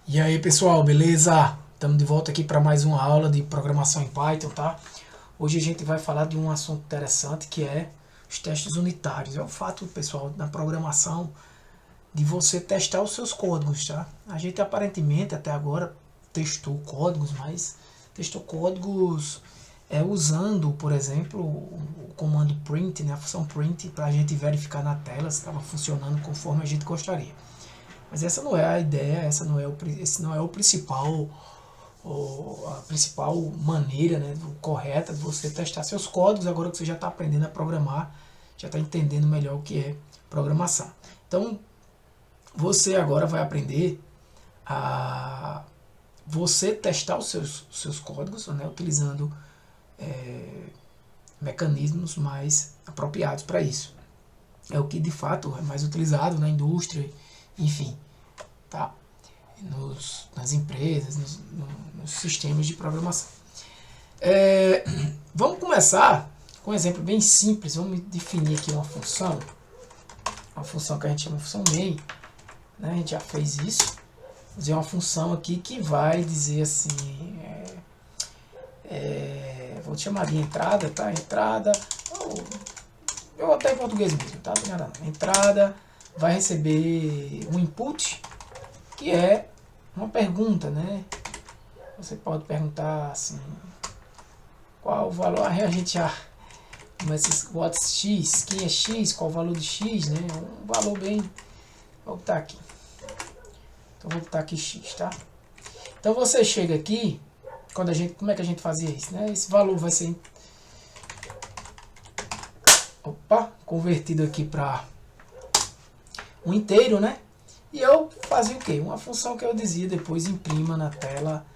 E aí pessoal, beleza? Estamos de volta aqui para mais uma aula de programação em Python, tá? Hoje a gente vai falar de um assunto interessante que é os testes unitários. É o fato, pessoal, na programação de você testar os seus códigos, tá? A gente aparentemente até agora testou códigos, mas testou códigos usando, por exemplo, o comando print, né, a função print, para a gente verificar na tela se estava funcionando conforme a gente gostaria. Mas essa não é a ideia, esse não é o principal, a principal maneira, né, correta de você testar seus códigos agora que você já está aprendendo a programar, já está entendendo melhor o que é programação. Então, você agora vai aprender a você testar os seus códigos, né, utilizando mecanismos mais apropriados para isso. É o que de fato é mais utilizado na indústria, enfim, tá? Nas empresas, nos sistemas de programação. Vamos começar com um exemplo bem simples. Vamos definir aqui uma função que a gente chama de função main. Né? A gente já fez isso. Vou fazer uma função aqui que vai dizer assim, vou chamar de entrada, tá? Entrada, eu vou até em português mesmo, tá? Não tem nada não. Entrada vai receber um input que é uma pergunta, né? Você pode perguntar assim, qual o valor, a gente já começa, what's x, quem é x, qual o valor de x, né? Um valor bem, vou botar aqui. Então vou botar aqui x, tá? Então você chega aqui, quando a gente, como é que a gente fazia isso, né? Esse valor vai ser convertido aqui para um inteiro, né? E eu fazia o quê? Uma função que eu dizia depois imprima na tela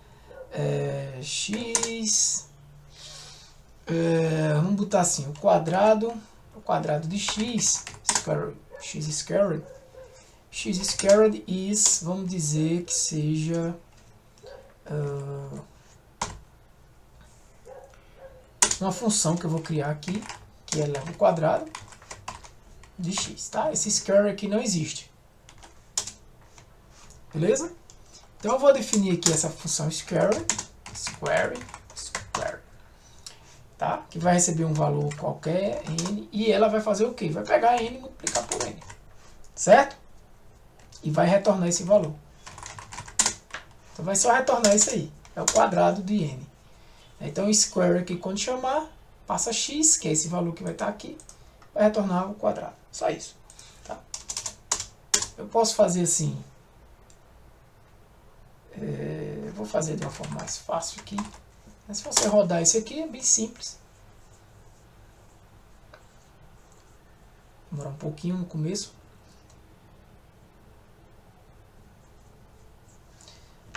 x, vamos botar assim, o quadrado de x squared is, vamos dizer que seja uma função que eu vou criar aqui, que é o quadrado de x, tá? Esse square aqui não existe. Beleza? Então eu vou definir aqui essa função square, tá? Que vai receber um valor qualquer, n, e ela vai fazer o quê? Vai pegar n e multiplicar por n, certo? E vai retornar esse valor. Então vai só retornar isso aí, é o quadrado de n. Então o square aqui, quando chamar, passa x, que é esse valor que vai estar aqui, vai retornar o quadrado. Só isso. Tá? Eu posso fazer assim, vou fazer de uma forma mais fácil aqui. Mas se você rodar isso aqui, é bem simples. Demorar um pouquinho no começo.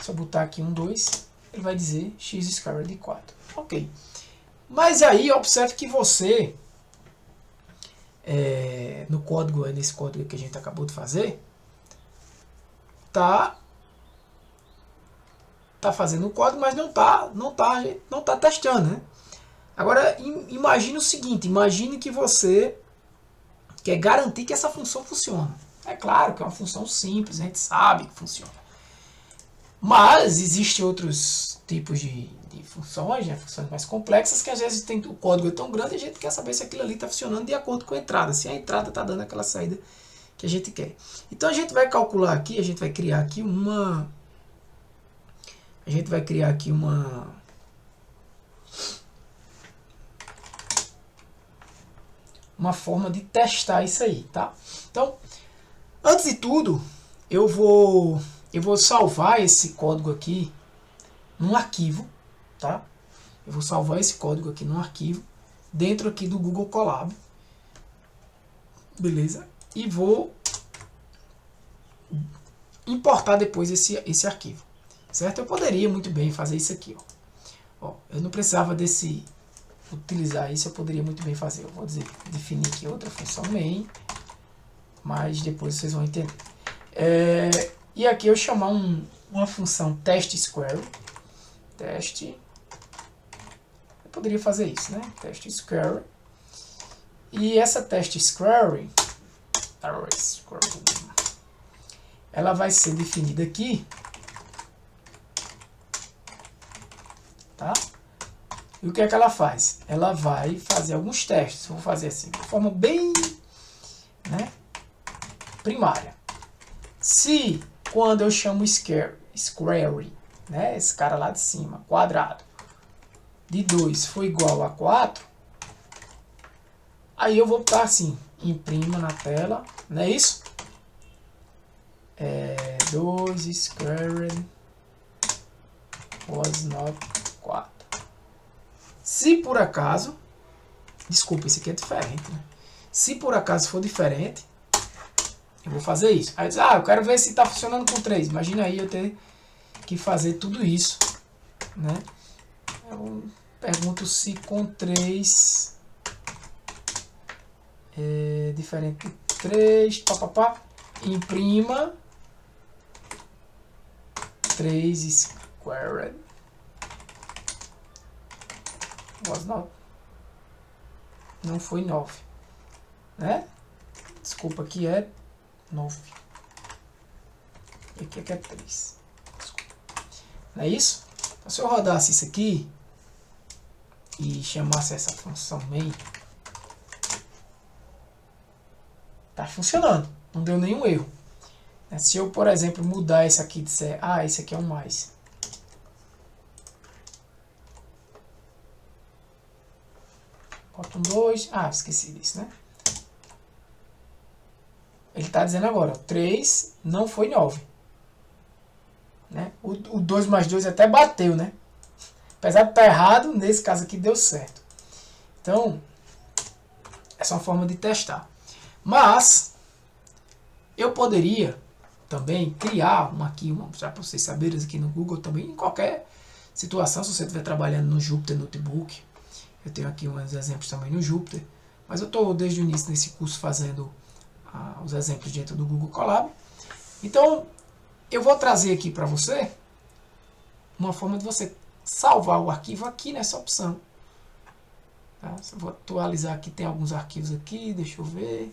Se eu botar aqui 2, ele vai dizer x squared de 4. Ok. Mas aí, observe que você, no código, nesse código que a gente acabou de fazer, tá fazendo o código, mas não tá testando, né? Agora, imagine o seguinte, imagine que você quer garantir que essa função funciona. É claro que é uma função simples, a gente sabe que funciona. Mas existem outros tipos de funções, né, funções mais complexas, que às vezes tem, o código é tão grande e a gente quer saber se aquilo ali está funcionando de acordo com a entrada, se a entrada está dando aquela saída que a gente quer. Então a gente vai calcular aqui, a gente vai criar aqui uma forma de testar isso aí, tá? Então, antes de tudo, eu vou salvar esse código aqui num arquivo, tá? Eu vou salvar esse código aqui num arquivo dentro aqui do Google Colab, beleza? E vou importar depois esse arquivo, certo? Eu poderia muito bem fazer isso aqui, ó. Eu não precisava utilizar isso, eu poderia muito bem fazer. Eu vou definir aqui outra função main, mas depois vocês vão entender. E aqui eu chamar uma função test square, eu poderia fazer isso, né? Test square, e essa test square, ela vai ser definida aqui E o que é que ela faz? Ela vai fazer alguns testes. Vou fazer assim, de forma bem, né, primária. Se quando eu chamo square, né, esse cara lá de cima, quadrado, de 2 for igual a 4, aí eu vou botar assim, imprima na tela, não é isso? 2 squared was not 4. Se por acaso, desculpa, esse aqui é diferente, né? Se por acaso for diferente, eu vou fazer isso. Aí eu digo, eu quero ver se está funcionando com 3. Imagina aí eu ter que fazer tudo isso, né? Eu pergunto se com 3 é diferente de 3, papapá, imprima 3 squared was not, não foi 9, né? Desculpa, aqui é 9. E aqui é 3. Desculpa. Não é isso? Então, se eu rodasse isso aqui e chamasse essa função main, tá funcionando. Não deu nenhum erro. Se eu, por exemplo, mudar esse aqui e disser, esse aqui é um mais. Bota um 2. Esqueci disso, né? Ele está dizendo agora, 3 não foi 9. Né? O 2 mais 2 até bateu, né? Apesar de estar errado, nesse caso aqui deu certo. Então, essa é uma forma de testar. Mas, eu poderia também criar aqui, já para vocês saberem aqui no Google também, em qualquer situação, se você estiver trabalhando no Jupyter Notebook. Eu tenho aqui uns exemplos também no Jupyter. Mas eu estou desde o início nesse curso fazendo os exemplos dentro do Google Colab. Então, eu vou trazer aqui para você uma forma de você salvar o arquivo aqui nessa opção. Tá? Eu vou atualizar aqui, tem alguns arquivos aqui, deixa eu ver.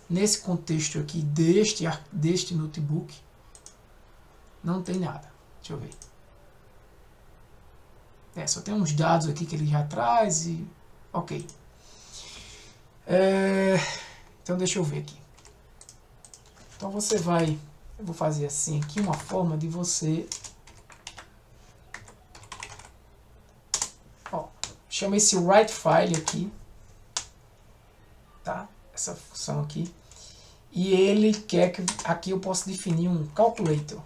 Nesse contexto aqui deste notebook, não tem nada. Deixa eu ver. Só tem uns dados aqui que ele já traz e... Ok. Então deixa eu ver aqui. Então você vai... Eu vou fazer assim aqui uma forma de você... Chama esse writeFile aqui. Tá? Essa função aqui. E ele quer que aqui eu possa definir um calculator.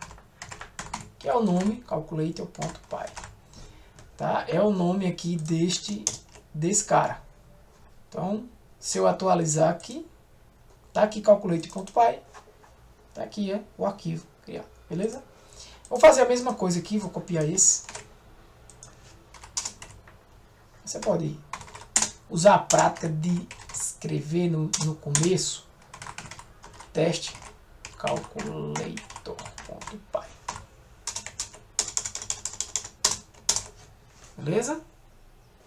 Que é o nome calculator.py. Tá? É o nome aqui desse cara. Então, se eu atualizar aqui, tá aqui calculator.py, tá aqui o arquivo criado, beleza? Vou fazer a mesma coisa aqui, vou copiar esse. Você pode usar a prática de escrever no começo, teste calculator.py. Beleza?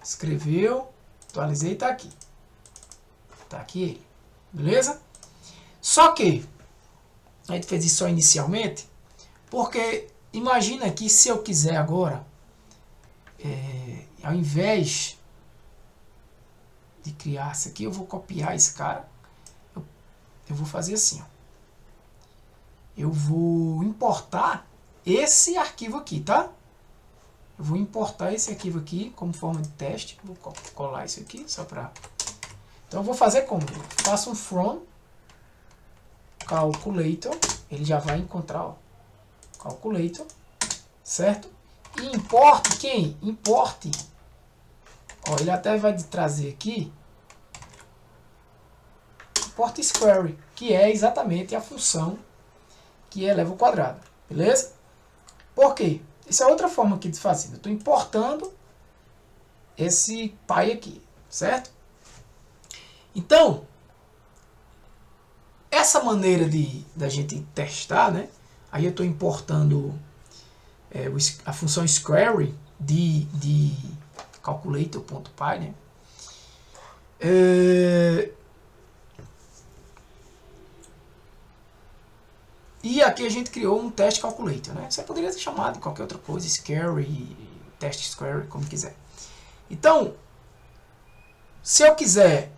Escreveu, atualizei, tá aqui. Tá aqui ele. Beleza? Só que a gente fez isso só inicialmente, porque imagina que se eu quiser agora, ao invés de criar isso aqui, eu vou copiar esse cara. Eu vou fazer assim, ó. Eu vou importar esse arquivo aqui, tá? Eu vou importar esse arquivo aqui como forma de teste. Vou colar isso aqui só para... Então eu vou fazer como? Eu faço um from calculator. Ele já vai encontrar, ó, calculator, certo? E importe quem? Importe. Ó, ele até vai trazer aqui import square, que é exatamente a função que eleva o quadrado. Beleza? Por quê? Essa é outra forma aqui de fazer. Eu estou importando esse pi aqui, certo? Então, essa maneira da gente testar, né? Aí eu estou importando a função square de calculator.py, né? E aqui a gente criou um teste calculator, né? Você poderia ter chamado de qualquer outra coisa, scary, teste square, como quiser. Então, se eu quiser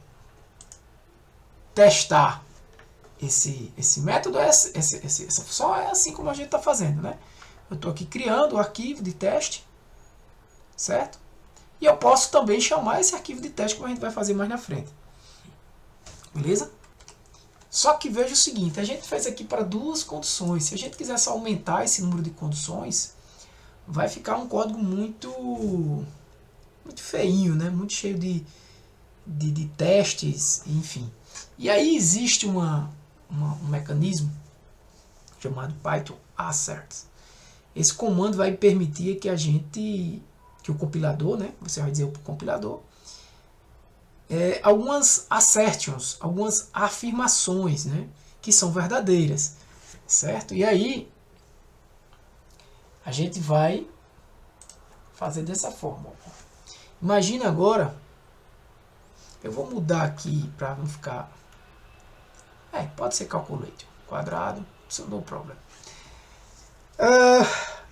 testar esse método, essa função é assim como a gente está fazendo, né? Eu estou aqui criando o arquivo de teste, certo? E eu posso também chamar esse arquivo de teste, como a gente vai fazer mais na frente. Beleza? Só que veja o seguinte, a gente fez aqui para duas condições. Se a gente quisesse aumentar esse número de condições, vai ficar um código muito feinho, né? Muito cheio de testes, enfim. E aí existe um mecanismo chamado Python asserts. Esse comando vai permitir que o compilador, né? Você vai dizer para o compilador, algumas assertions, algumas afirmações, né? Que são verdadeiras, certo? E aí a gente vai fazer dessa forma. Imagina agora, eu vou mudar aqui para não ficar... pode ser calculator, quadrado, no problem.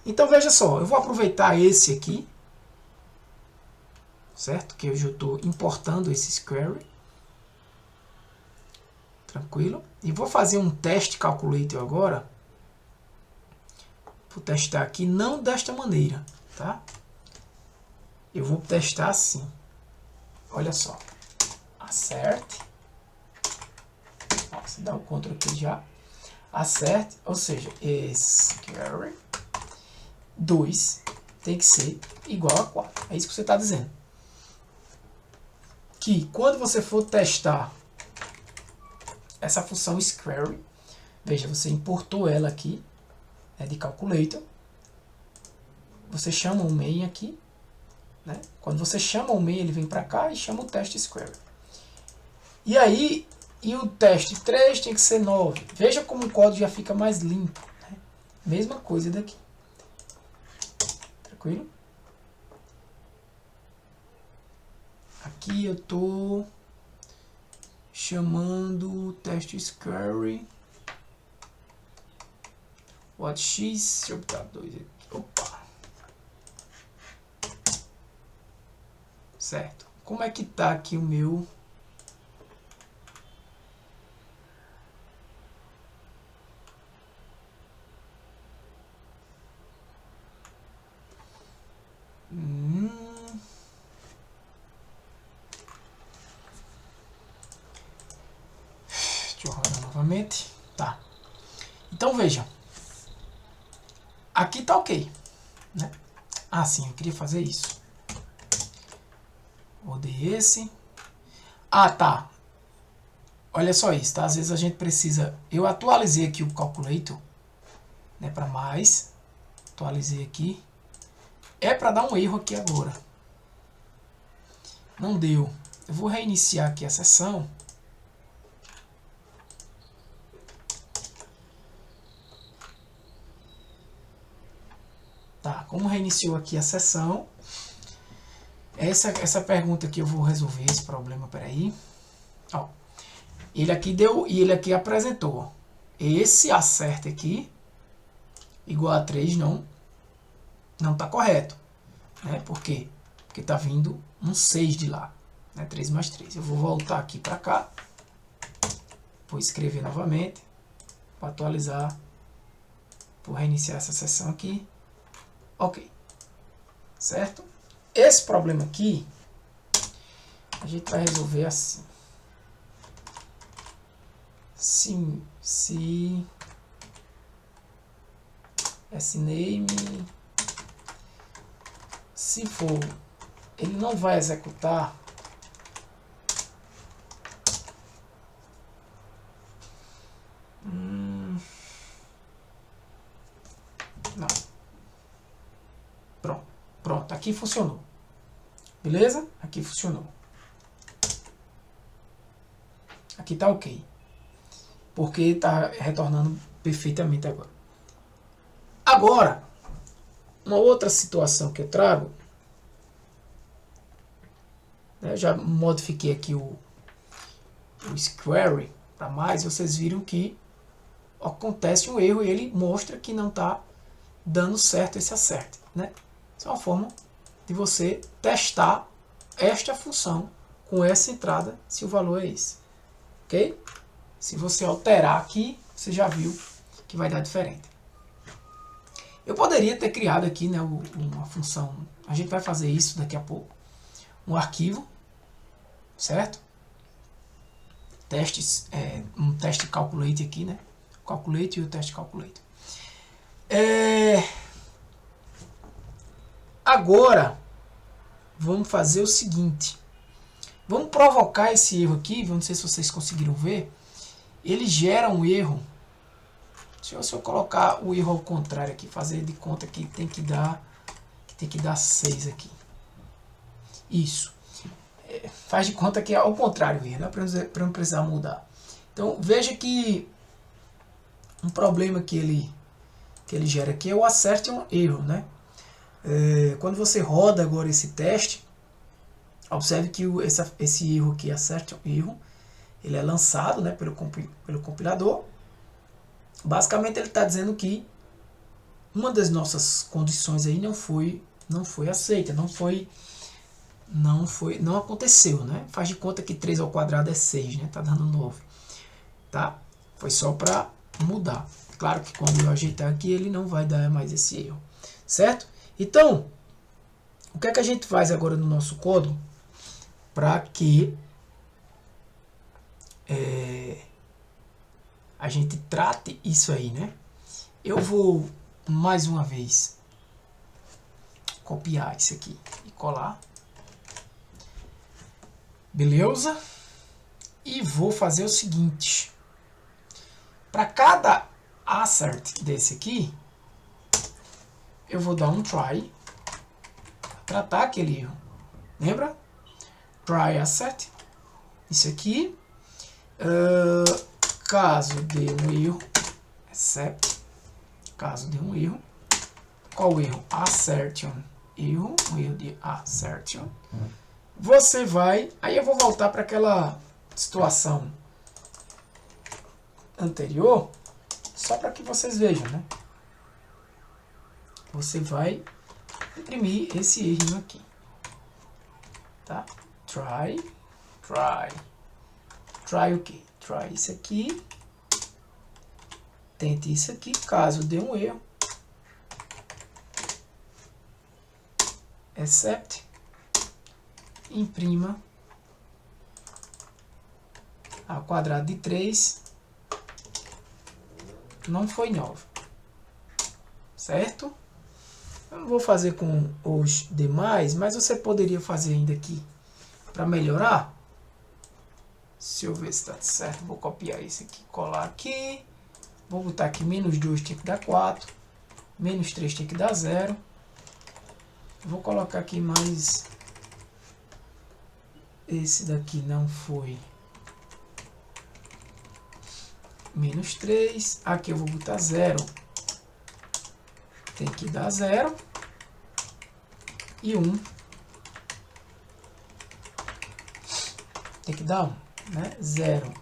Então veja só, eu vou aproveitar esse aqui, certo? Que eu já estou importando esse query. Tranquilo? E vou fazer um teste calculator agora. Vou testar aqui, não desta maneira, tá? Eu vou testar assim. Olha só. Acerte. Nossa, dá o Ctrl aqui já. Acerte, ou seja, esse query 2 tem que ser igual a 4. É isso que você está dizendo. Que quando você for testar essa função square, veja, você importou ela aqui, de calculator. Você chama o main aqui, né? Quando você chama o main, ele vem para cá e chama o teste square. E aí, o teste 3 tem que ser 9. Veja como o código já fica mais limpo, né? Mesma coisa daqui. Tranquilo? Aqui eu estou chamando o teste square. What x, deixa eu botar 2 aqui. Opa! Certo. Como é que tá aqui o meu... Deixa eu rodar novamente. Tá. Então veja. Aqui tá ok, né? Ah, sim, eu queria fazer isso. Rodei esse. Ah, tá. Olha só isso, tá? Às vezes a gente precisa... Eu atualizei aqui o calculator, né, para mais. Atualizei aqui. É para dar um erro aqui agora. Não deu. Eu vou reiniciar aqui a sessão. Tá, como reiniciou aqui a sessão, essa pergunta aqui eu vou resolver esse problema, peraí. Ó, ele aqui deu, e ele aqui apresentou. Esse acerte aqui, igual a 3, não tá correto. Né? Por quê? Porque tá vindo um 6 de lá. Né? 3 mais 3. Eu vou voltar aqui para cá. Vou escrever novamente. Para atualizar. Vou reiniciar essa sessão aqui. Ok. Certo? Esse problema aqui, a gente vai resolver assim. Se sname, se for, ele não vai executar não. Pronto, aqui funcionou. Beleza? Aqui funcionou. Aqui tá ok. Porque está retornando perfeitamente agora. Agora, uma outra situação que eu trago, né, eu já modifiquei aqui o square para mais, vocês viram que acontece um erro e ele mostra que não está dando certo esse acerte. Né? Isso é uma forma de você testar esta função com essa entrada se o valor é esse. Ok? Se você alterar aqui, você já viu que vai dar diferente. Eu poderia ter criado aqui, né, uma função, a gente vai fazer isso daqui a pouco, um arquivo, certo? Testes, um teste calculate aqui, né? Calculate e o teste calculate. Agora, vamos fazer o seguinte. Vamos provocar esse erro aqui, não sei se vocês conseguiram ver. Ele gera um erro. Se eu colocar o erro ao contrário aqui, fazer de conta que tem que dar 6 aqui. Isso. Faz de conta que é ao contrário o erro, né? Para não precisar mudar. Então veja que um problema que ele gera aqui é o assertion erro, né? Quando você roda agora esse teste, observe que esse erro aqui, assertion erro, ele é lançado, né, pelo compilador. Basicamente ele está dizendo que uma das nossas condições aí não foi aceita, não aconteceu, né? Faz de conta que 3 ao quadrado é 6, né? Tá dando 9, tá? Foi só para mudar. Claro que quando eu ajeitar aqui ele não vai dar mais esse erro, certo? Então, o que é que a gente faz agora no nosso código para que a gente trate isso aí, né? Eu vou mais uma vez copiar isso aqui e colar, beleza? E vou fazer o seguinte: para cada assert desse aqui, eu vou dar um try, tratar aquele erro. Lembra? Try assert, isso aqui. Caso dê um erro, except, caso dê um erro, qual o erro? Assertion, erro, um erro de assertion. Você vai, aí eu vou voltar para aquela situação anterior, só para que vocês vejam, né? Você vai imprimir esse erro aqui, tá? Try o quê? Try isso aqui, tente isso aqui, caso dê um erro, except, imprima ao quadrado de 3, não foi 9, certo? Eu não vou fazer com os demais, mas você poderia fazer ainda aqui para melhorar. Se eu ver se está certo, vou copiar esse aqui, colar aqui. Vou botar aqui menos 2 tem que dar 4. Menos 3 tem que dar 0. Vou colocar aqui mais. Esse daqui não foi. Menos 3. Aqui eu vou botar 0. Tem que dar 0. E 1. Tem que dar 1. Né? 0.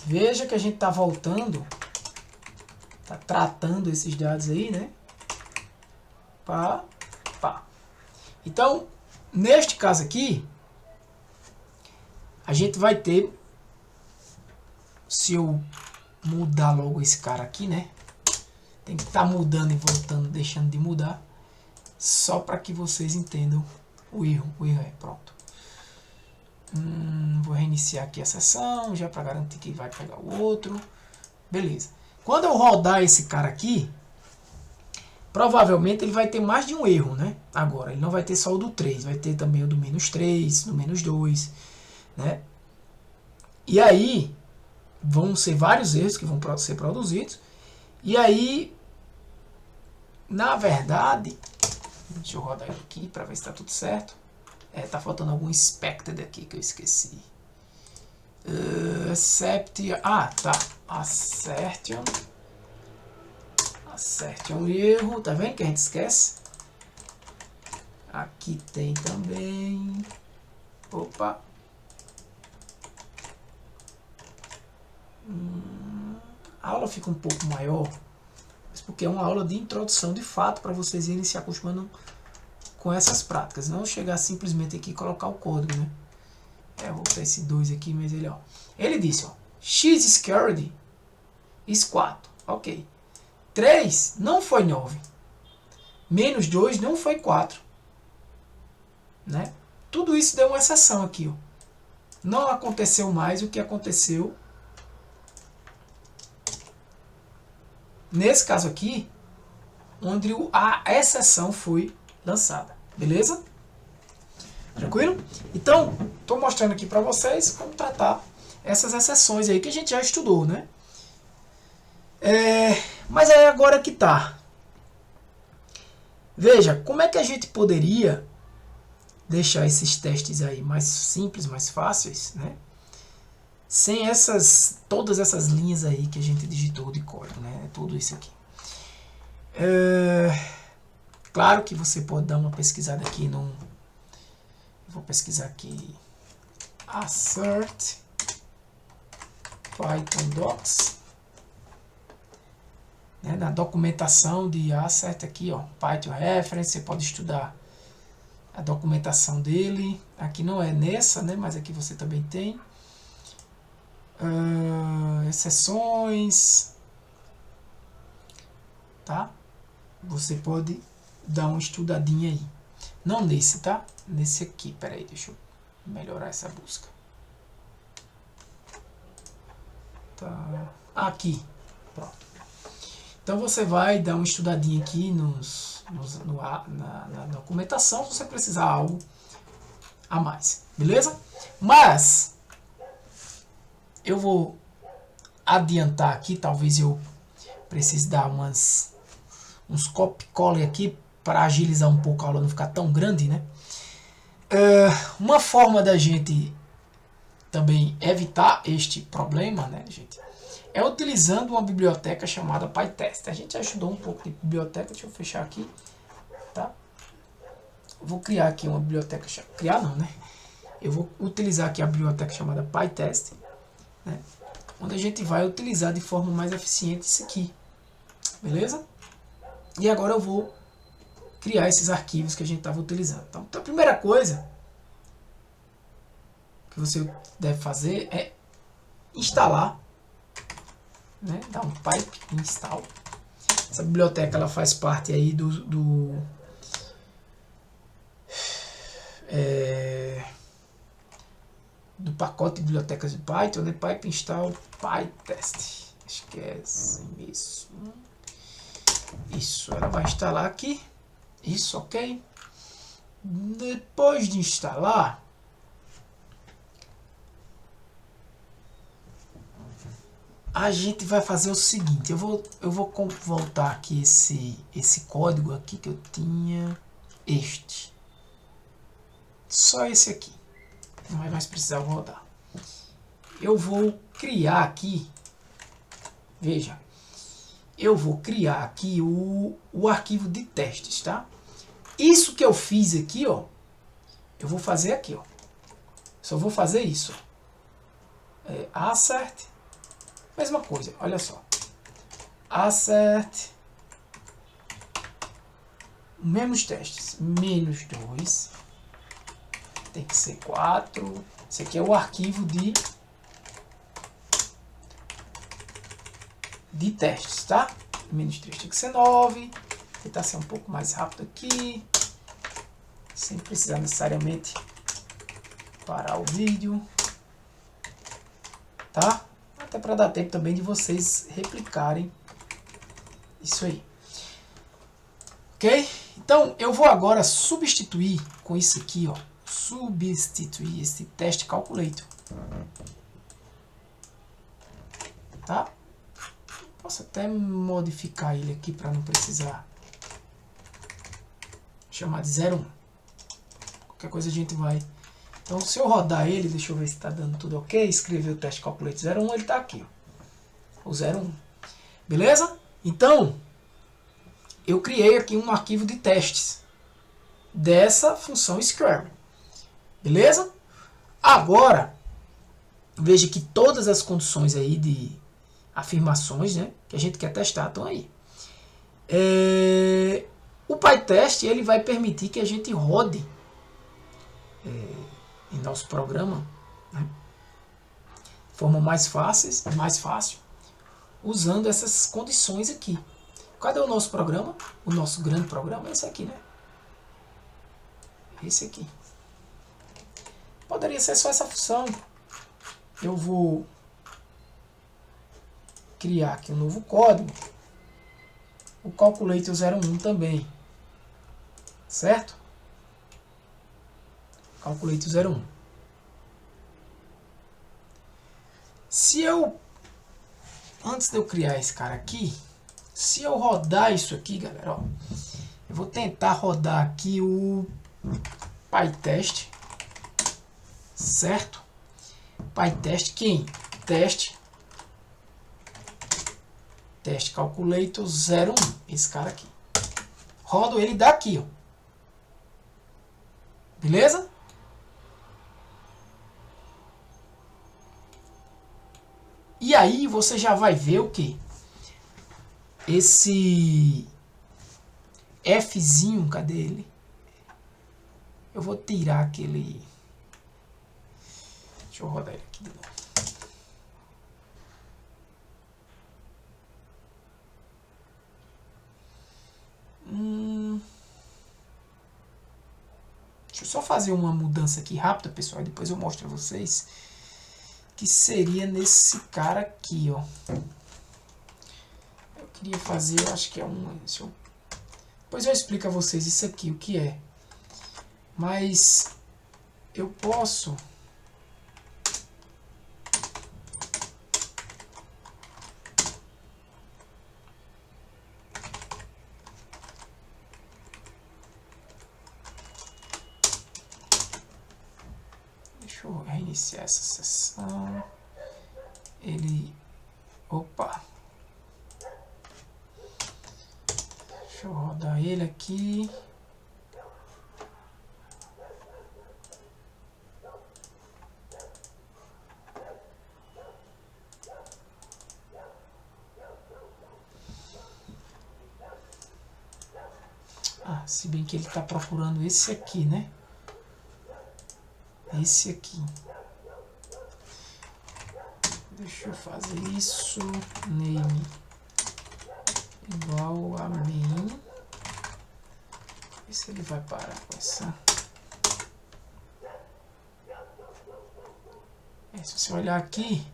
Veja que a gente está voltando, está tratando esses dados aí, né? Pá. Então, neste caso aqui, a gente vai ter, se eu mudar logo esse cara aqui, né? Tem que estar mudando e voltando, deixando de mudar, só para que vocês entendam o erro. O erro é pronto. Vou reiniciar aqui a sessão, já para garantir que vai pegar o outro. Beleza. Quando eu rodar esse cara aqui, provavelmente ele vai ter mais de um erro, né? Agora, ele não vai ter só o do 3, vai ter também o do menos 3, do menos 2, né? E aí, vão ser vários erros que vão ser produzidos. E aí, na verdade, deixa eu rodar aqui para ver se está tudo certo. Tá faltando algum expected aqui que eu esqueci. Except. Tá. Assertion erro. Tá vendo que a gente esquece? Aqui tem também. Opa. A aula fica um pouco maior, mas porque é uma aula de introdução de fato para vocês irem se acostumando com essas práticas. Não chegar simplesmente aqui e colocar o código, né? Vou botar esse 2 aqui, mas ele, ó. Ele disse, ó, x squared is 4. Ok. 3 não foi 9. Menos 2 não foi 4. Né? Tudo isso deu uma exceção aqui, ó. Não aconteceu mais o que aconteceu nesse caso aqui, onde a exceção foi lançada. Beleza? Tranquilo? Então, estou mostrando aqui para vocês como tratar essas exceções aí que a gente já estudou, né? Mas é agora que tá. Veja, como é que a gente poderia deixar esses testes aí mais simples, mais fáceis, né? Sem todas essas linhas aí que a gente digitou de código, né? Tudo isso aqui. Claro que você pode dar uma pesquisada aqui no... Vou pesquisar aqui assert Python docs, né, na documentação de assert aqui, ó, Python reference, você pode estudar a documentação dele. Aqui não é nessa, né, mas aqui você também tem exceções, tá? Você pode dar uma estudadinha aí. Não nesse, tá? Nesse aqui, peraí, deixa eu melhorar essa busca. Tá. Aqui, pronto. Então você vai dar uma estudadinha aqui na documentação, se você precisar algo a mais, beleza? Mas eu vou adiantar aqui, talvez eu precise dar uns copy-cola aqui para agilizar um pouco a aula, não ficar tão grande, né? Uma forma da gente também evitar este problema, né, gente, é utilizando uma biblioteca chamada PyTest. A gente já estudou um pouco de biblioteca, deixa eu fechar aqui, tá? Vou criar aqui uma biblioteca, criar não, né? Eu vou utilizar aqui a biblioteca chamada PyTest, né? Onde a gente vai utilizar de forma mais eficiente isso aqui, beleza? E agora eu vou criar esses arquivos que a gente estava utilizando. Então, a primeira coisa que você deve fazer é instalar, né? Dar um pipe install. Essa biblioteca ela faz parte aí do pacote de bibliotecas de Python, né? Pipe install PyTest. Esquece isso. Isso, ela vai instalar aqui. Isso, ok? Depois de instalar, a gente vai fazer o seguinte. Eu vou voltar aqui esse código aqui que eu tinha. Só esse aqui. Não vai mais precisar rodar. Eu vou criar aqui. Veja. Eu vou criar aqui o arquivo de testes, tá? Isso que eu fiz aqui, ó, eu vou fazer aqui, ó. Só vou fazer isso. Assert, mesma coisa, olha só. Assert, mesmos testes, menos 2, tem que ser 4. Esse aqui é o arquivo de testes, tá? Menos 3 tem que ser 9. Tentar ser um pouco mais rápido aqui, sem precisar necessariamente parar o vídeo, tá? Até para dar tempo também de vocês replicarem isso aí, ok? Então eu vou agora substituir com isso aqui, ó, substituir esse teste calculator, tá? Posso até modificar ele aqui para não precisar chamar de 01. Qualquer coisa a gente vai. Então, se eu rodar ele, deixa eu ver se está dando tudo ok. Escrever o teste calculate 01, ele está aqui, ó, o 01. Beleza? Então, eu criei aqui um arquivo de testes dessa função square. Beleza? Agora, veja que todas as condições aí de afirmações, né, que a gente quer testar estão aí. O PyTest ele vai permitir que a gente rode em nosso programa, né, de forma mais fácil, usando essas condições aqui. Cadê o nosso programa? O nosso grande programa é esse aqui, né? Esse aqui. Poderia ser só essa função. Eu vou criar aqui um novo código. O calculator 01 também. Certo? Calculator 01. Se eu, antes de eu criar esse cara aqui, se eu rodar isso aqui, galera, ó, eu vou tentar rodar aqui o PyTest, certo? PyTest quem? Teste calculator 01, esse cara aqui. Rodo ele daqui, ó. Beleza? E aí você já vai ver o que? Esse Fzinho, cadê ele? Eu vou tirar aquele... Deixa eu rodar ele aqui de novo. Deixa eu só fazer uma mudança aqui rápida, pessoal, e depois eu mostro a vocês que seria nesse cara aqui, ó. Eu queria fazer, eu acho que é um... Depois eu explico a vocês isso aqui, o que é. Mas eu posso... Deixa eu reiniciar essa sessão. Opa! Deixa eu rodar ele aqui. Se bem que ele está procurando esse aqui, né? Esse aqui. Deixa eu fazer isso. Name igual a main. Ver se ele vai parar com essa. Se você olhar aqui,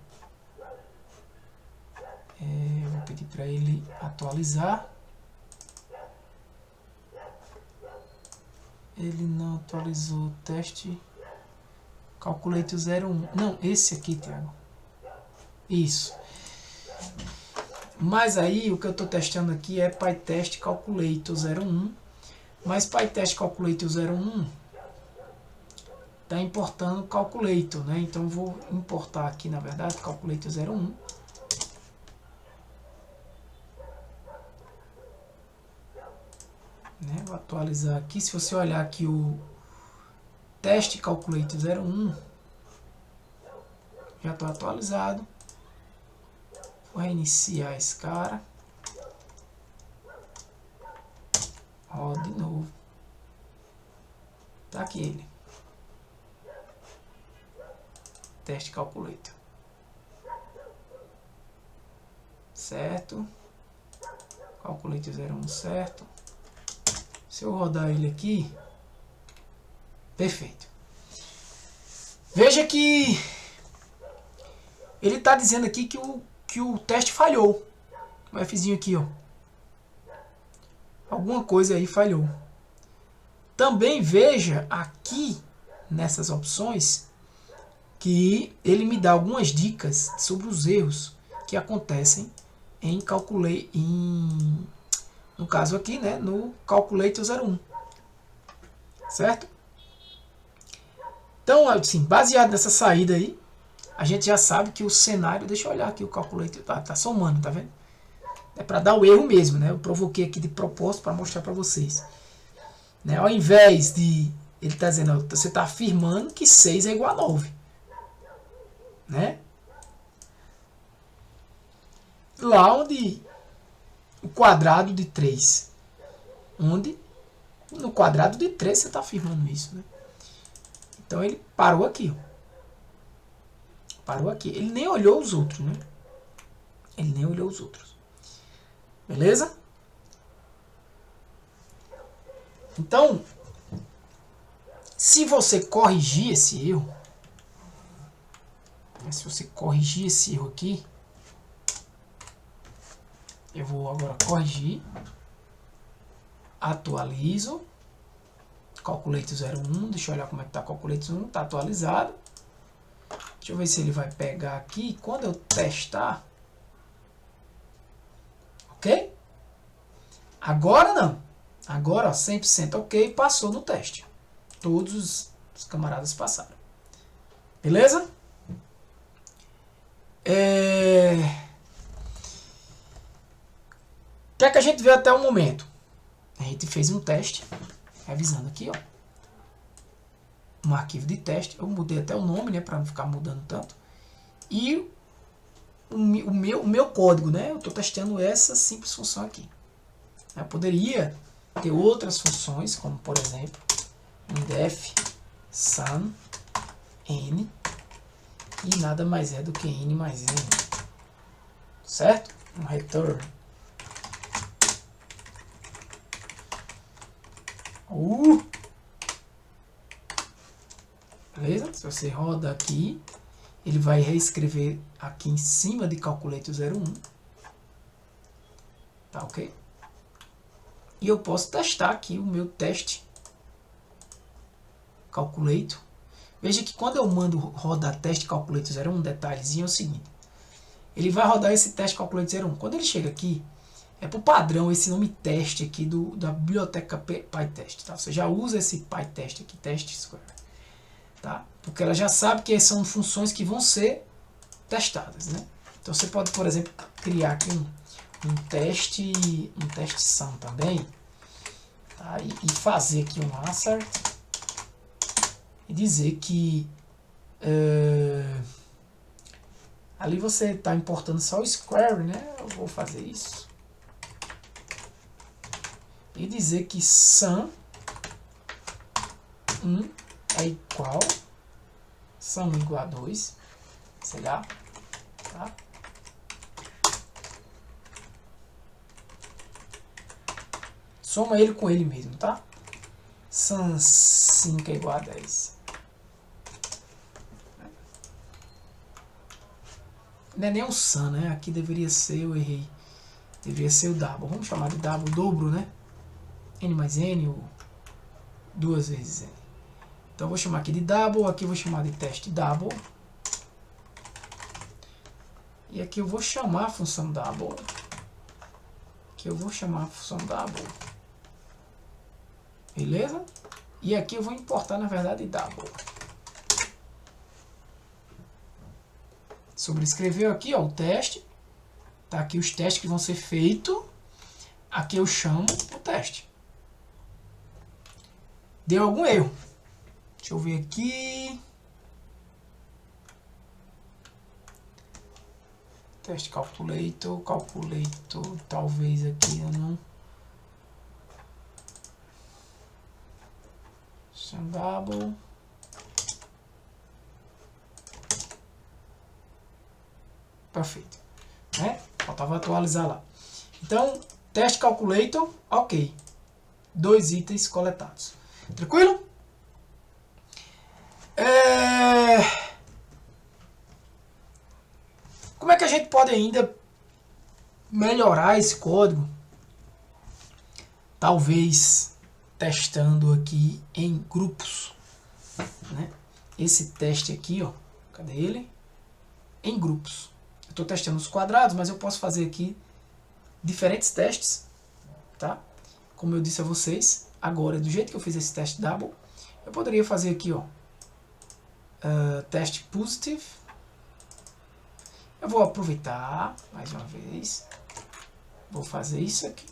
eu vou pedir para ele atualizar. Ele não atualizou o teste. Calculator 01. Não, esse aqui, Thiago. Isso. Mas aí o que eu estou testando aqui é PyTest Calculator 01. Mas PyTest Calculator 01 está importando Calculator, né? Então vou importar aqui, na verdade, Calculator 01. Né? Vou atualizar aqui. Se você olhar aqui o teste Calculator 01, já está atualizado. Vou reiniciar esse cara. Roda de novo. Tá aqui ele. Teste Calculator. Certo. Calculator 01, certo. Se eu rodar ele aqui, perfeito. Veja que ele está dizendo aqui que o teste falhou. O Fzinho aqui, ó. Alguma coisa aí falhou. Também veja aqui nessas opções que ele me dá algumas dicas sobre os erros que acontecem no caso aqui, né, no Calculator 01. Certo? Então, assim, baseado nessa saída aí, a gente já sabe que o cenário... Deixa eu olhar aqui o Calculator. Tá somando, tá vendo? É para dar o erro mesmo, né? Eu provoquei aqui de propósito para mostrar para vocês. Né? Ao invés de... Ele está dizendo, ó, você está afirmando que 6 é igual a 9. Né? Lá onde o quadrado de 3. onde no quadrado de 3 você está afirmando isso, né? Então ele parou aqui, ó. Parou aqui. Ele nem olhou os outros, né? Ele nem olhou os outros. Beleza? Então, se você corrigir esse erro, aqui, eu vou agora corrigir, atualizo, calculate 01, deixa eu olhar como é que está calculate 1, está atualizado. Deixa eu ver se ele vai pegar aqui, quando eu testar, ok? Agora não, agora ó, 100% ok, passou no teste, todos os camaradas passaram, beleza? O que é que a gente viu até o momento? A gente fez um teste, revisando aqui, ó, um arquivo de teste. Eu mudei até o nome, né, para não ficar mudando tanto. E o meu código, né, eu estou testando essa simples função aqui. Eu poderia ter outras funções, como por exemplo, def sum n, e nada mais é do que n mais n, certo? Um return. Beleza? Se você roda aqui, ele vai reescrever aqui em cima de calculate 01. Tá ok? E eu posso testar aqui o meu teste calculate. Veja que quando eu mando rodar teste calculate 01, um detalhezinho é o seguinte. Ele vai rodar esse teste calculate 01. Quando ele chega aqui, é por padrão esse nome teste aqui da biblioteca PyTest. Tá? Você já usa esse PyTest aqui, test square. Tá? Porque ela já sabe que são funções que vão ser testadas, né? Então você pode, por exemplo, criar aqui um teste sum também, tá? E fazer aqui um assert e dizer que ali você está importando só o square, né? Eu vou fazer isso e dizer que sum 1 é igual, sum igual a 2, sei lá, tá? Soma ele com ele mesmo, tá? Sum 5 é igual a 10. Não é nem o sum, né? Aqui deveria ser, eu errei. Deveria ser o double. Vamos chamar de double, dobro, né? N mais N, ou 2 vezes N. Então eu vou chamar aqui de double, aqui eu vou chamar de teste double. E aqui eu vou chamar a função double. Aqui eu vou chamar a função double. Beleza? E aqui eu vou importar, na verdade, double. Sobrescreveu aqui, ó, o teste. Tá aqui os testes que vão ser feitos. Aqui eu chamo o teste. Deu algum erro. Deixa eu ver aqui. Teste calculator, talvez aqui eu não. Double. Perfeito. Né? Faltava atualizar lá. Então, teste calculator, ok. 2 itens coletados. Tranquilo? Como é que a gente pode ainda melhorar esse código? Talvez testando aqui em grupos, né? Esse teste aqui, ó, cadê ele? Em grupos. Eu estou testando os quadrados, mas eu posso fazer aqui diferentes testes, tá? Como eu disse a vocês, agora, do jeito que eu fiz esse teste double, eu poderia fazer aqui, ó, teste positive. Eu vou aproveitar mais uma vez, vou fazer isso aqui,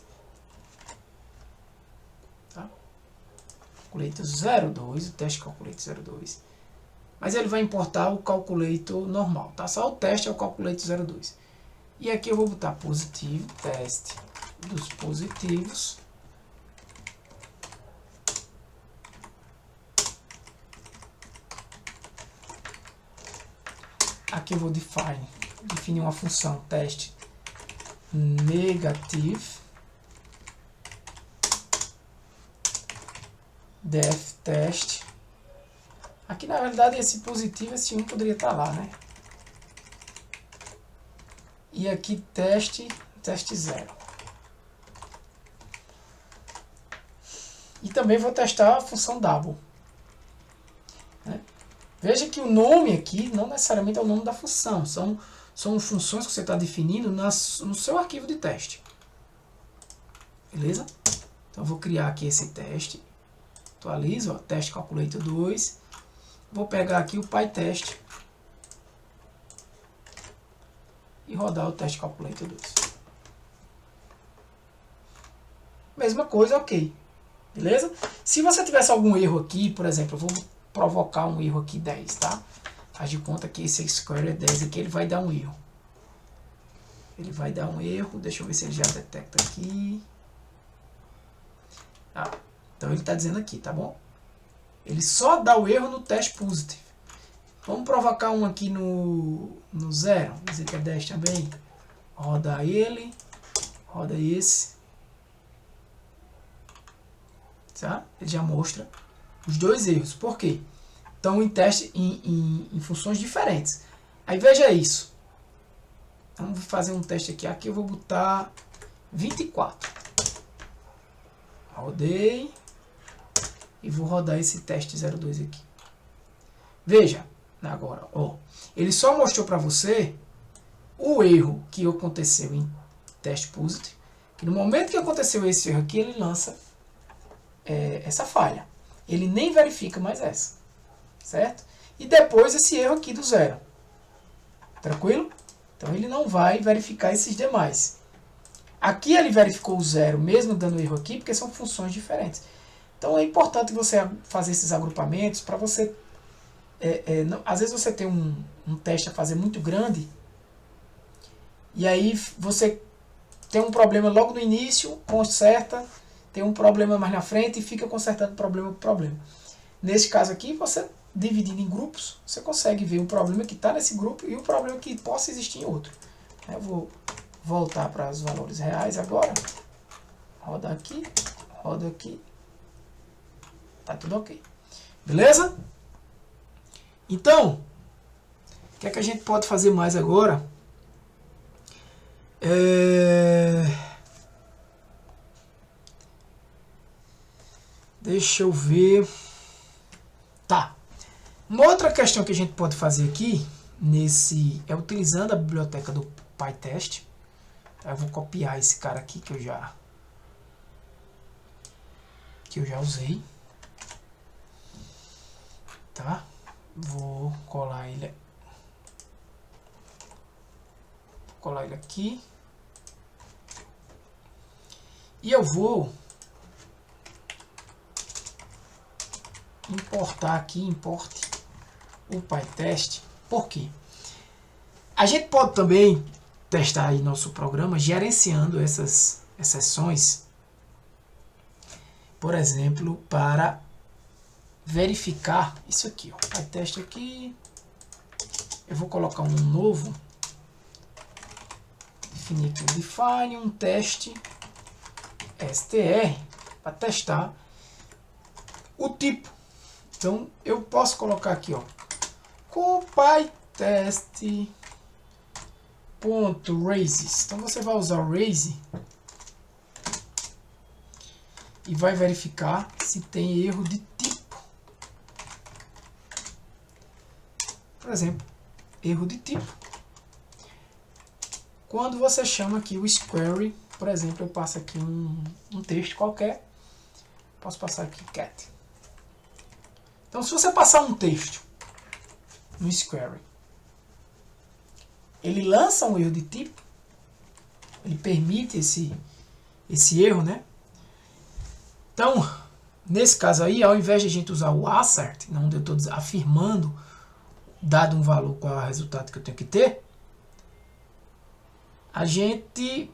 tá? Calculator 02, o teste calculator 02, mas ele vai importar o calculator normal, tá? Só o teste é o calculator 02. E aqui eu vou botar positivo, teste dos positivos, aqui eu vou definir uma função teste negative def test. Aqui na verdade esse positivo, esse 1 poderia estar lá, né? E aqui teste 0. E também vou testar a função double. Né? Veja que o nome aqui não necessariamente é o nome da função. São funções que você está definindo no seu arquivo de teste. Beleza? Então eu vou criar aqui esse teste. Atualizo, ó, teste calculator 2. Vou pegar aqui o PyTest e rodar o teste calculator 2. Mesma coisa, ok. Beleza? Se você tivesse algum erro aqui, por exemplo, eu vou provocar um erro aqui 10, tá? Faz de conta que esse square é 10 aqui, ele vai dar um erro. Ele vai dar um erro, deixa eu ver se ele já detecta aqui. Ah, então ele está dizendo aqui, tá bom? Ele só dá o erro no teste positive. Vamos provocar um aqui no 0, dizer que é 10 também. Roda ele, roda esse. Tá? Ele já mostra os dois erros. Por quê? Estão em teste em funções diferentes. Aí veja isso. Vamos fazer um teste aqui. Aqui eu vou botar 24. Rodei. E vou rodar esse teste 02 aqui. Veja. Agora, ó. Ele só mostrou para você o erro que aconteceu em teste positive. Que no momento que aconteceu esse erro aqui, ele lança essa falha. Ele nem verifica mais essa. Certo? E depois esse erro aqui do 0. Tranquilo? Então ele não vai verificar esses demais. Aqui ele verificou o 0, mesmo dando erro aqui, porque são funções diferentes. Então é importante você fazer esses agrupamentos para você... às vezes você tem um teste a fazer muito grande e aí você tem um problema logo no início, conserta, tem um problema mais na frente e fica consertando problema por problema. Nesse caso aqui, você dividindo em grupos, você consegue ver o problema que está nesse grupo e o problema que possa existir em outro. Eu vou voltar para os valores reais agora. Roda aqui, roda aqui. Tá tudo ok. Beleza? Então, o que é que a gente pode fazer mais agora? Deixa eu ver. Tá. Uma outra questão que a gente pode fazer aqui é utilizando a biblioteca do PyTest. Eu vou copiar esse cara aqui que eu já usei. Tá? Vou colar ele aqui. E eu vou importar aqui, importe o PyTest. Por quê? A gente pode também testar aí nosso programa gerenciando essas exceções, por exemplo, para verificar isso aqui, ó. PyTest aqui. Eu vou colocar um novo, definir aqui um define, um teste str para testar o tipo. Então eu posso colocar aqui, ó, com pytest.raises. Então você vai usar o raise e vai verificar se tem erro de tipo. Por exemplo, erro de tipo. Quando você chama aqui o square, por exemplo, eu passo aqui um texto qualquer, posso passar aqui cat. Então, se você passar um texto no square, ele lança um erro de tipo, ele permite esse erro, né? Então, nesse caso aí, ao invés de a gente usar o assert, onde eu estou afirmando, dado um valor qual é o resultado que eu tenho que ter, a gente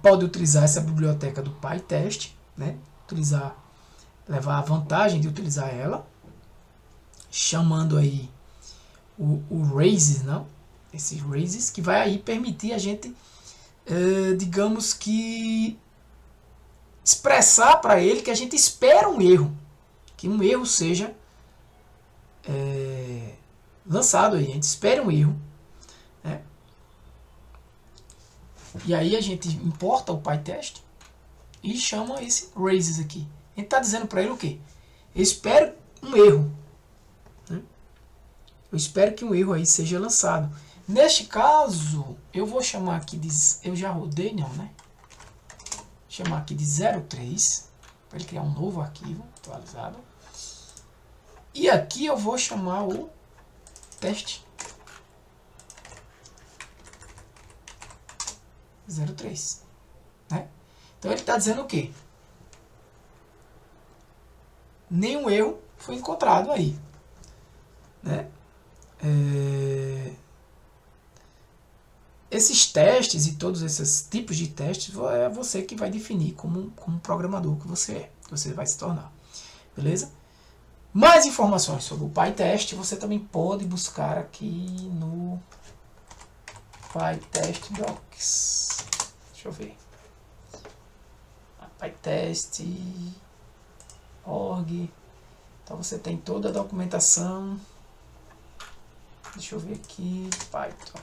pode utilizar essa biblioteca do PyTest, né? Levar a vantagem de utilizar ela, chamando aí o raises, não? Esse raises que vai aí permitir a gente, digamos que, expressar para ele que a gente espera um erro, que um erro seja lançado aí, a gente espera um erro, né? E aí a gente importa o PyTest e chama esse raises aqui. A gente está dizendo para ele o quê? Eu espero um erro, né? Eu espero que um erro aí seja lançado. Neste caso, eu vou chamar aqui de... Eu já rodei, não, né? Chamar aqui de 03, para ele criar um novo arquivo atualizado. E aqui eu vou chamar o teste 03, né? Então ele está dizendo o quê? Nenhum erro foi encontrado aí, né? Esses testes e todos esses tipos de testes é você que vai definir como programador que você vai se tornar, beleza? Mais informações sobre o PyTest você também pode buscar aqui no PyTest Docs. Deixa eu ver. PyTest.org. Então você tem toda a documentação. Deixa eu ver aqui. Python.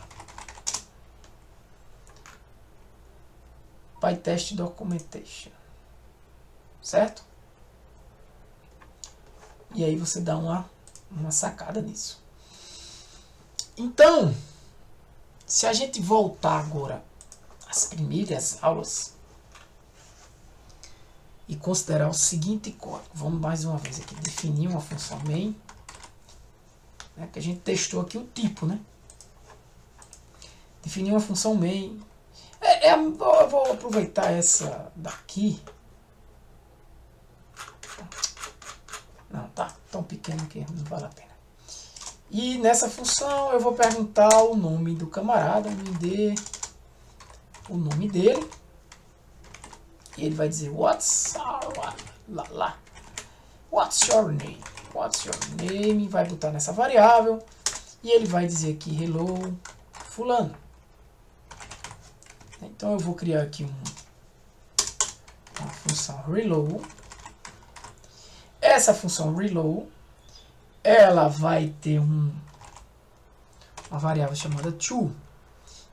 PyTest Documentation. Certo? E aí você dá uma sacada nisso. Então, se a gente voltar agora às primeiras aulas e considerar o seguinte código. Vamos mais uma vez aqui definir uma função main, né, que a gente testou aqui o tipo, né? Definir uma função main. Eu vou aproveitar essa daqui. Não, tá tão pequeno que não vale a pena. E nessa função eu vou perguntar o nome do camarada, me dê o nome dele. E ele vai dizer what's your name? What's your name? Vai botar nessa variável. E ele vai dizer aqui hello fulano. Então eu vou criar aqui uma função reload. Essa função reload, ela vai ter uma variável chamada to,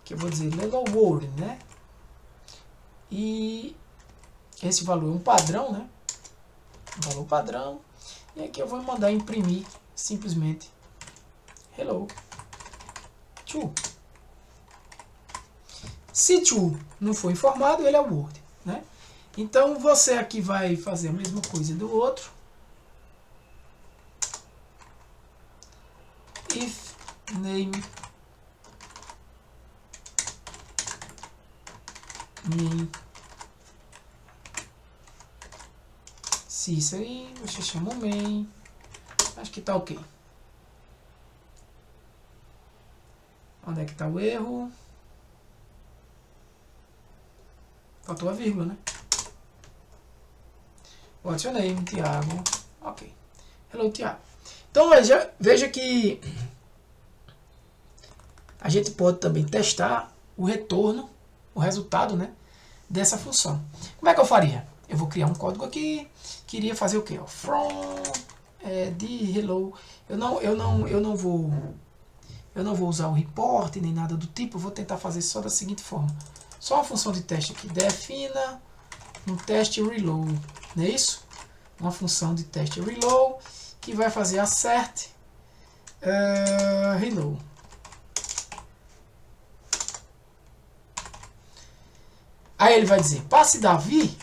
que eu vou dizer legal word, né? E esse valor é um padrão, né? Um valor padrão. E aqui eu vou mandar imprimir simplesmente hello to. Se to não for informado, ele é o word, né? Então você aqui vai fazer a mesma coisa do outro. If name main. Se isso aí, você chama o main. Acho que tá ok. Onde é que tá o erro? Faltou a vírgula, né? What's your name, Thiago? Ok. Hello, Thiago. Então veja que a gente pode também testar o retorno, o resultado, né, dessa função. Como é que eu faria? Eu vou criar um código aqui, queria fazer o quê? From de hello. Eu não vou usar o report nem nada do tipo, eu vou tentar fazer só da seguinte forma. Só uma função de teste aqui, defina um teste reload, não é isso? Uma função de teste reload que vai fazer assert reload. Aí ele vai dizer, passe Davi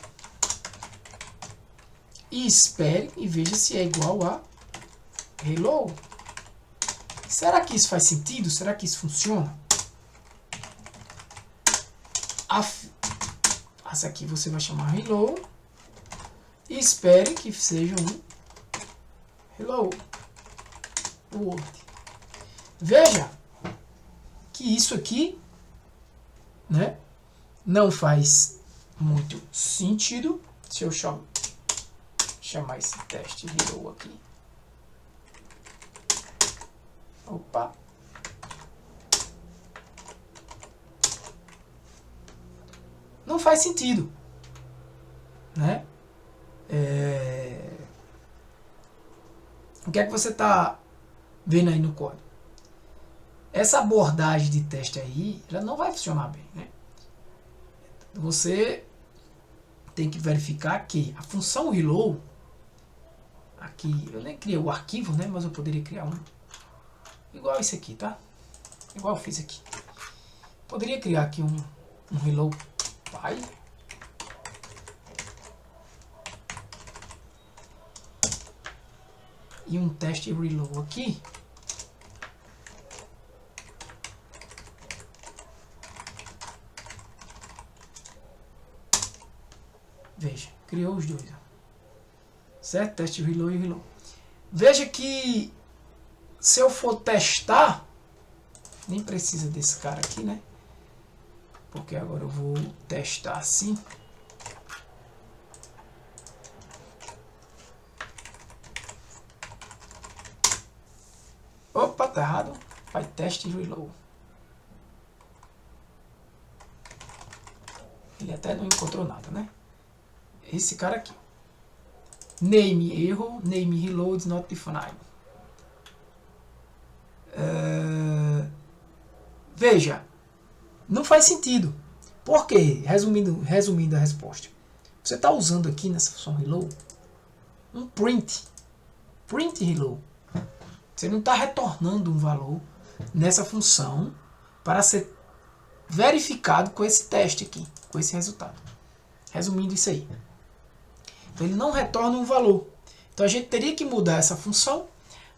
e espere e veja se é igual a reload. Será que isso faz sentido? Será que isso funciona? Essa aqui você vai chamar hello e espere que seja um hello world. Veja que isso aqui, né, não faz muito sentido. Se eu chamar esse teste hello aqui. Opa, Não faz sentido, né? O que é que você está vendo aí no código? Essa abordagem de teste aí, ela não vai funcionar bem, né? Você tem que verificar que a função reload, aqui, eu nem criei o arquivo, né? Mas eu poderia criar um igual esse aqui, tá? Igual eu fiz aqui. Poderia criar aqui um reload py. E um teste reload aqui. Veja, criou os dois. Certo? Teste reload e reload. Veja que se eu for testar, nem precisa desse cara aqui, né? Porque agora eu vou testar assim. Opa, tá errado. Vai teste reload. Ele até não encontrou nada, né? Esse cara aqui. Name erro, name reload not defined. Veja, não faz sentido. Por quê? Resumindo a resposta. Você está usando aqui nessa função reload um print. Print reload. Você não está retornando um valor nessa função para ser verificado com esse teste aqui, com esse resultado. Resumindo isso aí. Então ele não retorna um valor. Então a gente teria que mudar essa função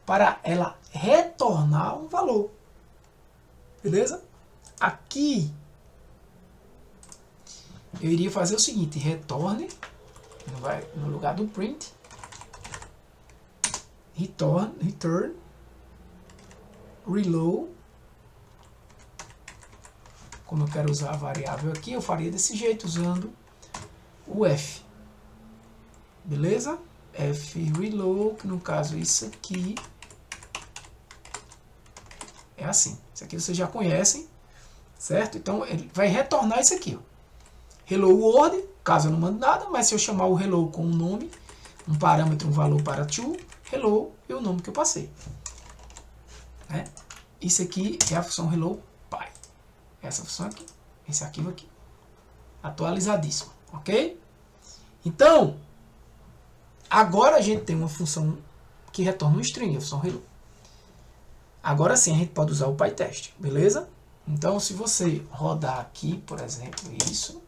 para ela retornar um valor. Beleza? Aqui eu iria fazer o seguinte: retorne, no lugar do print, return reload. Como eu quero usar a variável aqui, eu faria desse jeito, usando o f. Beleza? F reload, que no caso isso aqui é assim. Isso aqui vocês já conhecem, certo? Então ele vai retornar isso aqui, ó. Hello world, caso eu não mande nada, mas se eu chamar o hello com um nome, um parâmetro, um valor para to, hello e o nome que eu passei. Né? Isso aqui é a função hello py. Essa função aqui, esse arquivo aqui. Atualizadíssimo, ok? Então, agora a gente tem uma função que retorna um string, a função hello. Agora sim a gente pode usar o PyTest, beleza? Então se você rodar aqui, por exemplo, isso,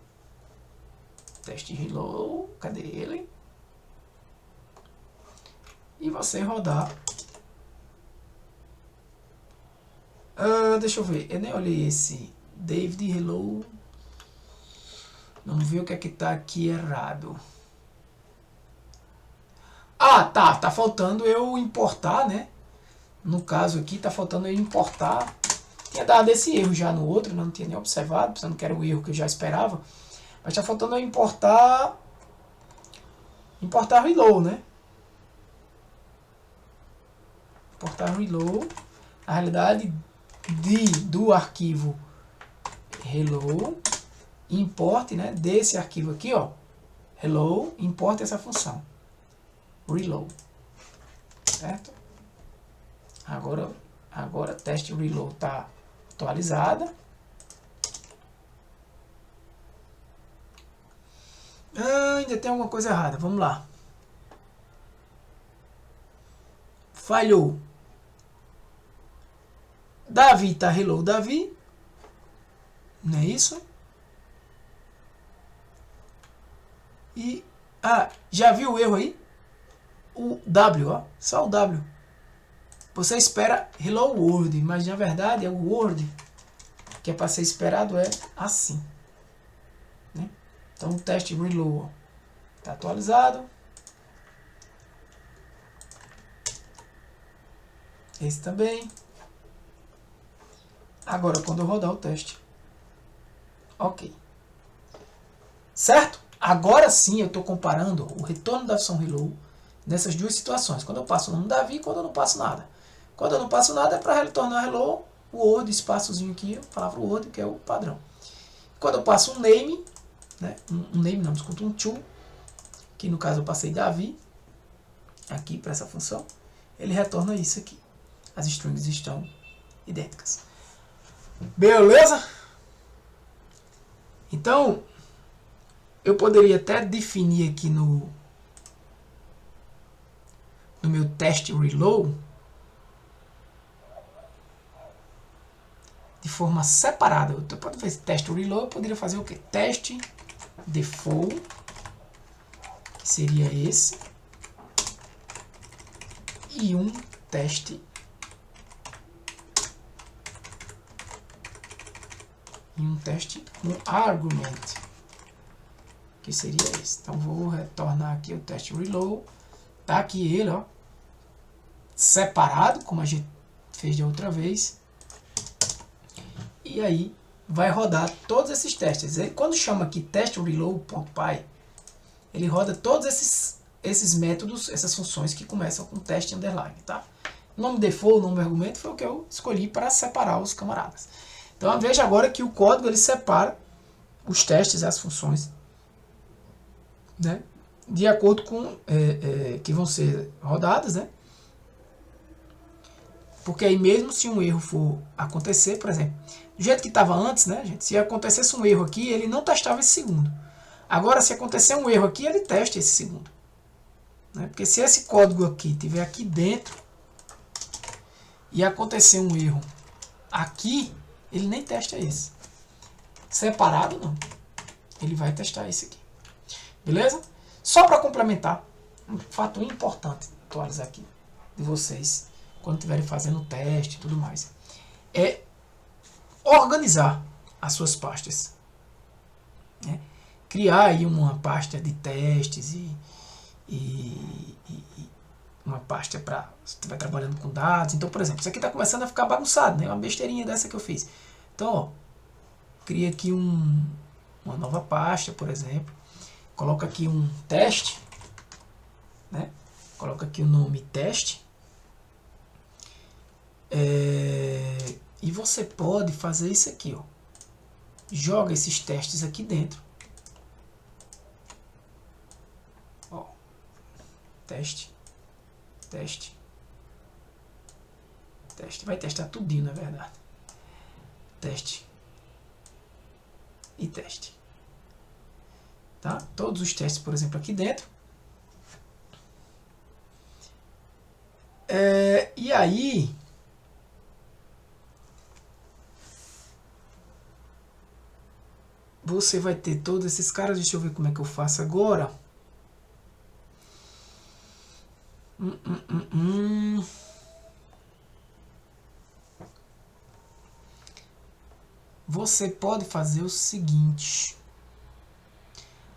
teste hello, cadê ele? E você rodar, deixa eu ver, eu nem olhei esse David hello, vamos ver o que é que tá aqui errado. Ah, tá faltando eu importar, né? No caso aqui, tá faltando eu importar. Tinha dado esse erro já no outro, não tinha nem observado, pensando que era o erro que eu já esperava. Mas tá faltando eu importar reload, né? Importar reload. Na realidade, do arquivo hello, importe, né? Desse arquivo aqui, ó, hello, importe essa função reload, certo? Agora teste reload está atualizada. Ainda tem alguma coisa errada. Vamos lá. Falhou. Davi tá hello Davi. Não é isso? E já viu o erro aí? O W, ó, só o W. Você espera hello world, mas na verdade é o word que é para ser esperado, é assim, né? Então o teste reload está atualizado. Esse também. Agora quando eu rodar o teste, ok, certo? Agora sim eu estou comparando o retorno da função reload nessas duas situações, quando eu passo o nome Davi e quando eu não passo nada. Quando eu não passo nada é para retornar hello, o word, espaçozinho aqui, a palavra word, que é o padrão. Quando eu passo um name, né? Um name não, desconto um to, que no caso eu passei Davi, aqui para essa função, ele retorna isso aqui. As strings estão idênticas. Beleza? Então, eu poderia até definir aqui no meu teste reload de forma separada. Eu pode fazer teste reload, eu poderia fazer o que? Teste default, que seria esse, e um teste com argument, que seria esse. Então vou retornar aqui o teste reload, tá aqui ele, ó, separado, como a gente fez da outra vez, e aí vai rodar todos esses testes. Ele, quando chama aqui teste reload.py, ele roda todos esses métodos, essas funções que começam com teste underline, tá? O nome default, o nome argumento foi o que eu escolhi para separar os camaradas. Então veja agora que o código ele separa os testes e as funções, né, de acordo com que vão ser rodadas, né? Porque aí mesmo se um erro for acontecer, por exemplo, do jeito que estava antes, né, gente, se acontecesse um erro aqui, ele não testava esse segundo. Agora, se acontecer um erro aqui, ele testa esse segundo, né? Porque se esse código aqui estiver aqui dentro e acontecer um erro aqui, ele nem testa esse. Separado, não. Ele vai testar esse aqui. Beleza? Só para complementar, um fato importante atualizar aqui de vocês, quando estiverem fazendo o teste e tudo mais, é organizar as suas pastas, né? Criar aí uma pasta de testes e uma pasta para se estiver trabalhando com dados. Então, por exemplo, isso aqui está começando a ficar bagunçado, né? Uma besteirinha dessa que eu fiz. Então, ó, cria aqui uma nova pasta, por exemplo. Coloca aqui um teste, né? Coloca aqui o nome teste. E você pode fazer isso aqui, ó. Joga esses testes aqui dentro. Ó, teste. Vai testar tudinho, na verdade. Teste. E teste. Tá? Todos os testes, por exemplo, aqui dentro. E aí, você vai ter todos esses caras. Deixa eu ver como é que eu faço agora. Você pode fazer o seguinte.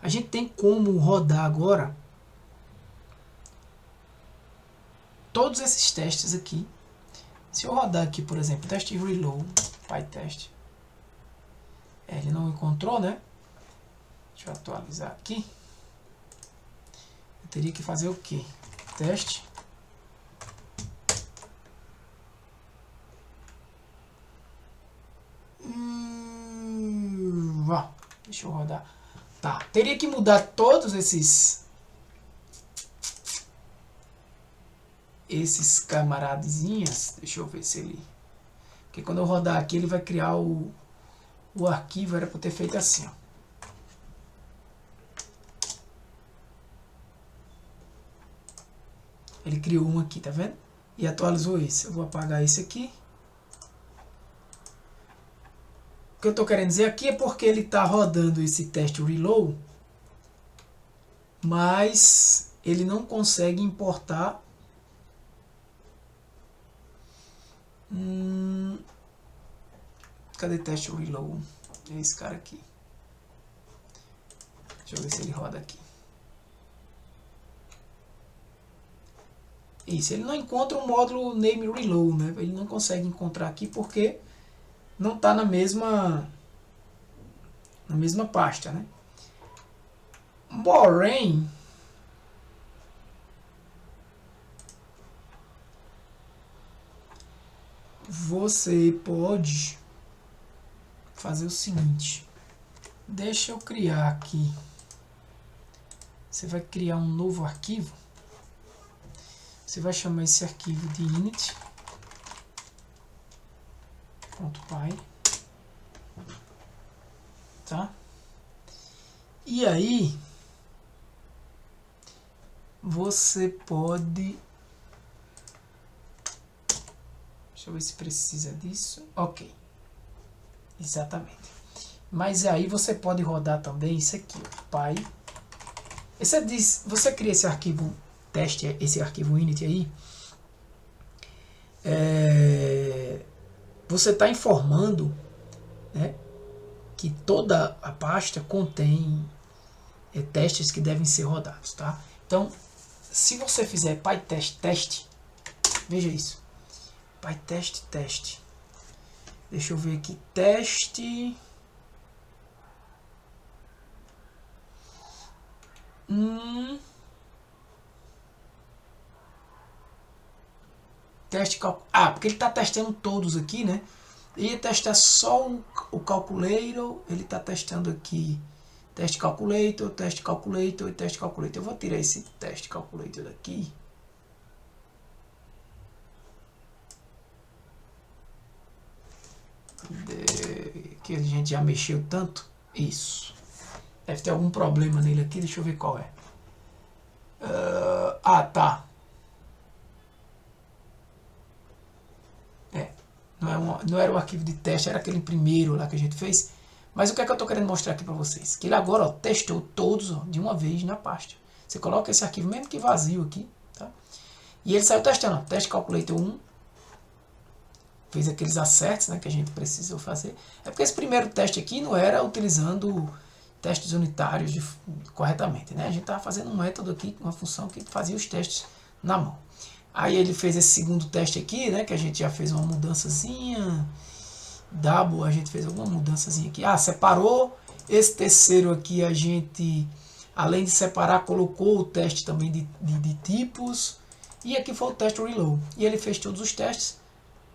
A gente tem como rodar agora todos esses testes aqui. Se eu rodar aqui, por exemplo, teste reload, PyTest, ele não encontrou, né? Deixa eu atualizar aqui. Eu teria que fazer o quê? Teste. Deixa eu rodar. Tá, teria que mudar todos esses camaradezinhas. Deixa eu ver se ele... Porque quando eu rodar aqui, ele vai criar o arquivo. Era para ter feito assim, ó. Ele criou um aqui, tá vendo? E atualizou esse. Eu vou apagar esse aqui. O que eu estou querendo dizer aqui é porque ele está rodando esse teste reload, mas ele não consegue importar cadê teste reload? É esse cara aqui. Deixa eu ver se ele roda aqui. Isso, ele não encontra o módulo name reload, né? Ele não consegue encontrar aqui porque não está na mesma pasta, né? Porém, você pode fazer o seguinte. Deixa eu criar aqui. Você vai criar um novo arquivo. Você vai chamar esse arquivo de init.py, tá? E aí você pode, deixa eu ver se precisa disso. Ok, exatamente. Mas aí você pode rodar também isso aqui, py. Você cria esse arquivo teste, esse arquivo init aí, você está informando, né, que toda a pasta contém testes que devem ser rodados, tá? Então, se você fizer pytest teste, veja isso, pytest teste, deixa eu ver aqui, teste, teste, porque ele está testando todos aqui, né? Ele ia testar só o calculator, ele está testando aqui teste calculator, teste calculator e teste calculator. Eu vou tirar esse teste calculator daqui. Que a gente já mexeu tanto. Isso. Deve ter algum problema nele aqui, deixa eu ver qual é. Tá. Não era o arquivo de teste, era aquele primeiro lá que a gente fez. Mas o que é que eu estou querendo mostrar aqui para vocês? Que ele agora, ó, testou todos, ó, de uma vez na pasta. Você coloca esse arquivo, mesmo que vazio aqui, tá? E ele saiu testando, ó, teste calculator 1. Fez aqueles acertos, né, que a gente precisou fazer. É porque esse primeiro teste aqui não era utilizando testes unitários corretamente, né? A gente estava fazendo um método aqui, uma função que fazia os testes na mão. Aí ele fez esse segundo teste aqui, né, que a gente já fez uma mudançazinha. Double, a gente fez alguma mudançazinha aqui. Separou. Esse terceiro aqui a gente, além de separar, colocou o teste também de tipos. E aqui foi o teste reload. E ele fez todos os testes.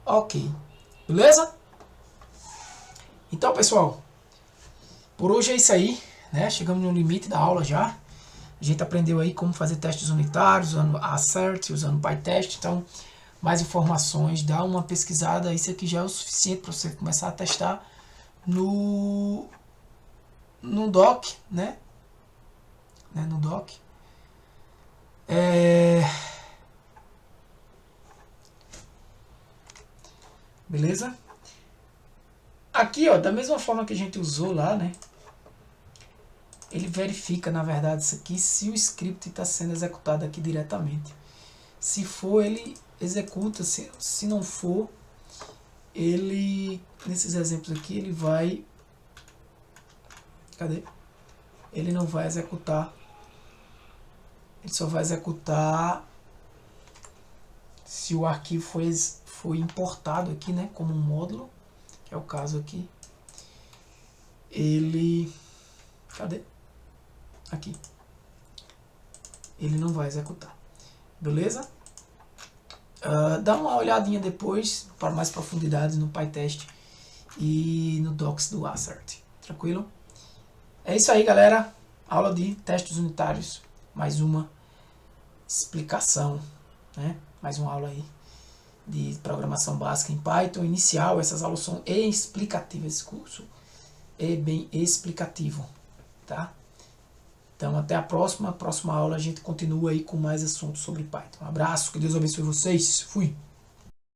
Ok. Beleza? Então, pessoal, por hoje é isso aí, né? Chegamos no limite da aula já. A gente aprendeu aí como fazer testes unitários, usando assert, usando pytest. Então, mais informações, dá uma pesquisada. Isso aqui já é o suficiente para você começar a testar no doc, né? No doc. Beleza? Aqui, ó, da mesma forma que a gente usou lá, né? Ele verifica, na verdade, isso aqui, se o script está sendo executado aqui diretamente. Se for, ele executa. Se não for, ele, nesses exemplos aqui, ele vai... Cadê? Ele não vai executar. Ele só vai executar se o arquivo foi importado aqui, né? Como um módulo, que é o caso aqui. Ele... Cadê? Aqui. Ele não vai executar. Beleza? Dá uma olhadinha depois para mais profundidades no PyTest e no docs do Assert. Tranquilo? É isso aí, galera. Aula de testes unitários. Mais uma explicação, né? Mais uma aula aí de programação básica em Python inicial. Essas aulas são explicativas. Esse curso é bem explicativo, tá? Então, até a próxima aula a gente continua aí com mais assuntos sobre Python. Um abraço, que Deus abençoe vocês. Fui!